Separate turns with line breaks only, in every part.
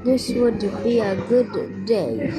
This would be a good day.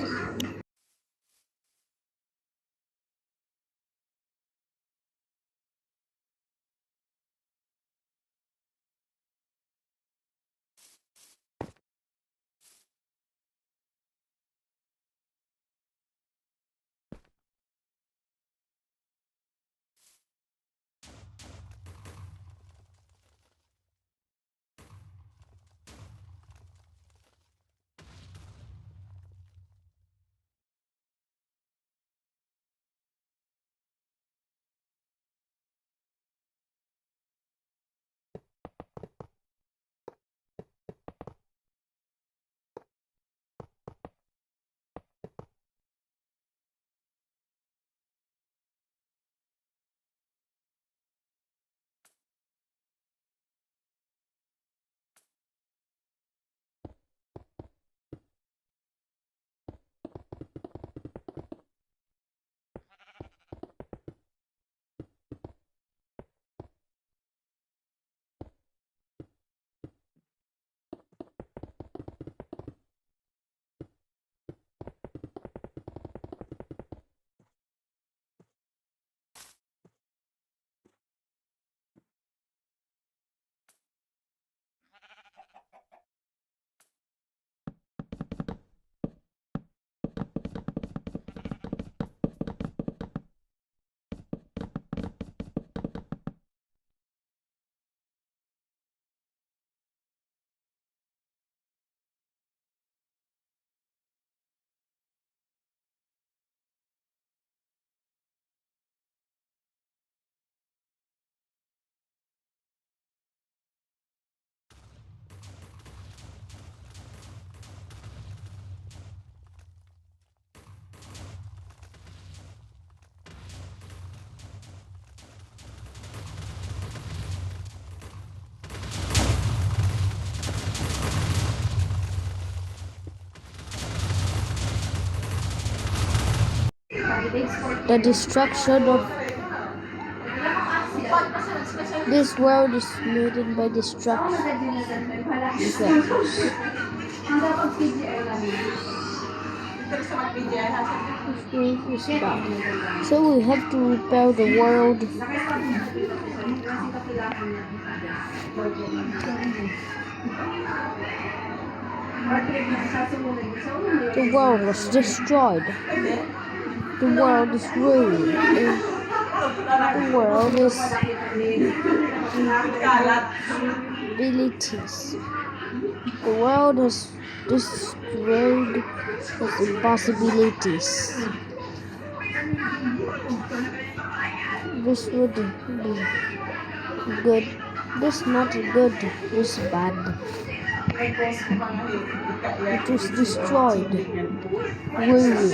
The destruction of this world is made by destruction. Is bad. So we have to repair the world. The world was destroyed. The world is ruined. The world is abilities. The world has destroyed its impossibilities. This would be good. This not good. This bad. It was destroyed. Ruined.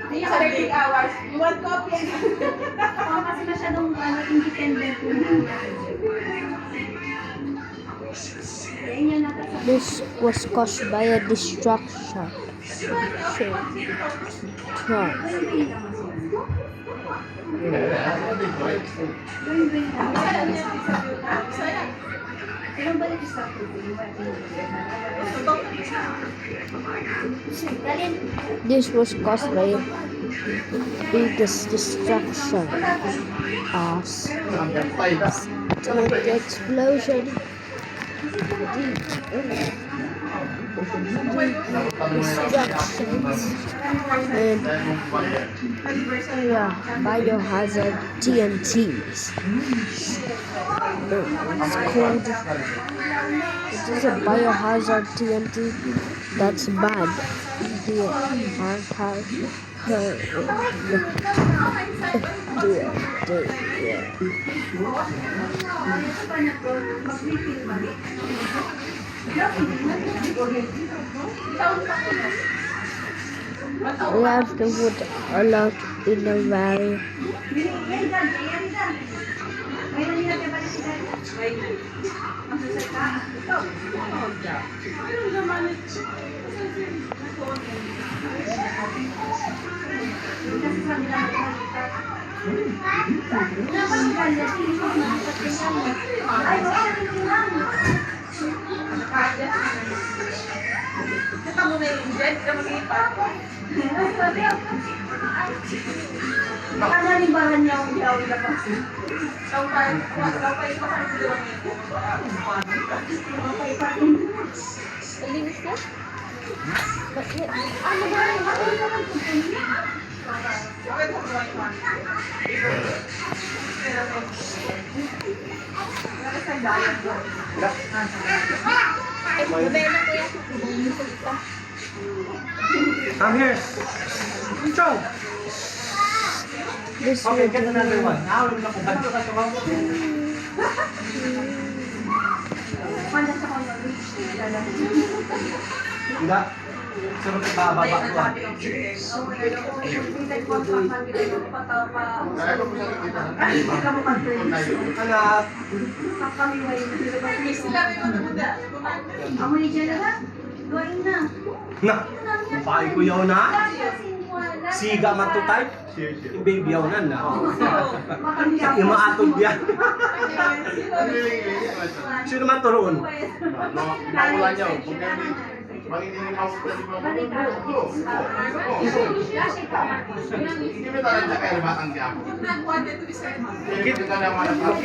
Sa 13 hours, you want coffee? Kasi masyadong independent.
This was caused by a destruction. This was caused by a biggest destruction as the explosion. Destructions and biohazard TNTs. It's called. It is a biohazard TNT that's bad. We have to put a lot in the valley.
Kita mo na yung jet, ka mag-iipat. Baka nalibahan niya ang ilaw na pa. Ikaw pa ipasang sila ng ito.
Linis ka?
Ano ba yung
I'm here. Chong.
This
Okay,
will
get
do.
another one. Now we're gonna go back to Enggak. Suruh ke bawah tuan. Anak. Nah, pakai ko yaw na. Siga man to type. Baby yaw na na. Yung maatod yan. Sino man to roon?
Maulan niyo. Hindi mo talaga kaya batang di ako.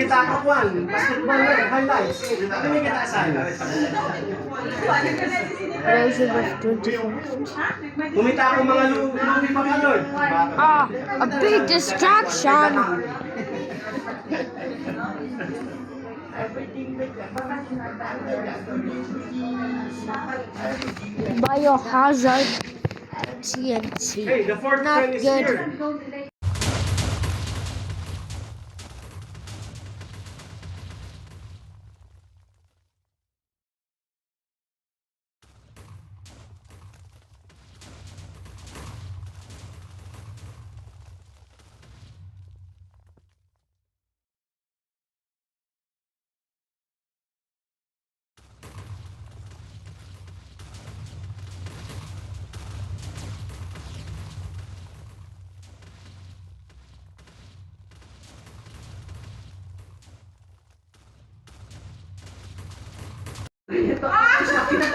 Kita ako kwan. Basketball na. Highlights. Hindi kita asal.
Version of 24.
Kumita ako mga lumi pa ka doon.
Ah, a big distraction. Biohazard TNT.
Hey, the fourth
Not
friend is
good.
here.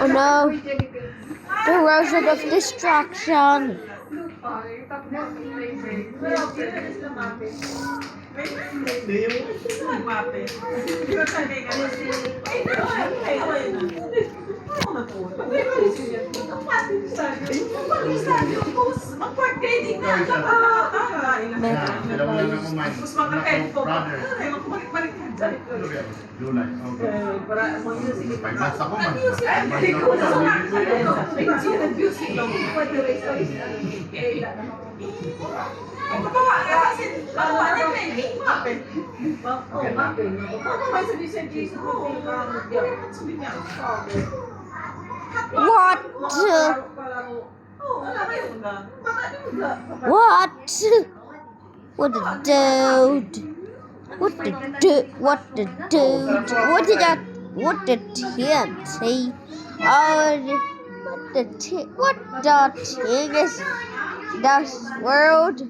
Oh no. The version of distraction.
Mas makakain ko. Lulay. Okay. Pagbasa ko man.
What? What? What the dude? What the dude? What the dude? What did that? What the TNT? What the thing is this world?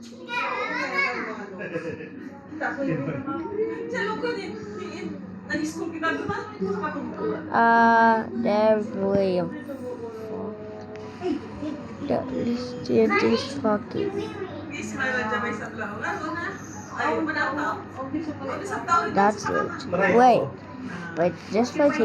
They're really this TNT is fucking. That's it. Wait, just wait.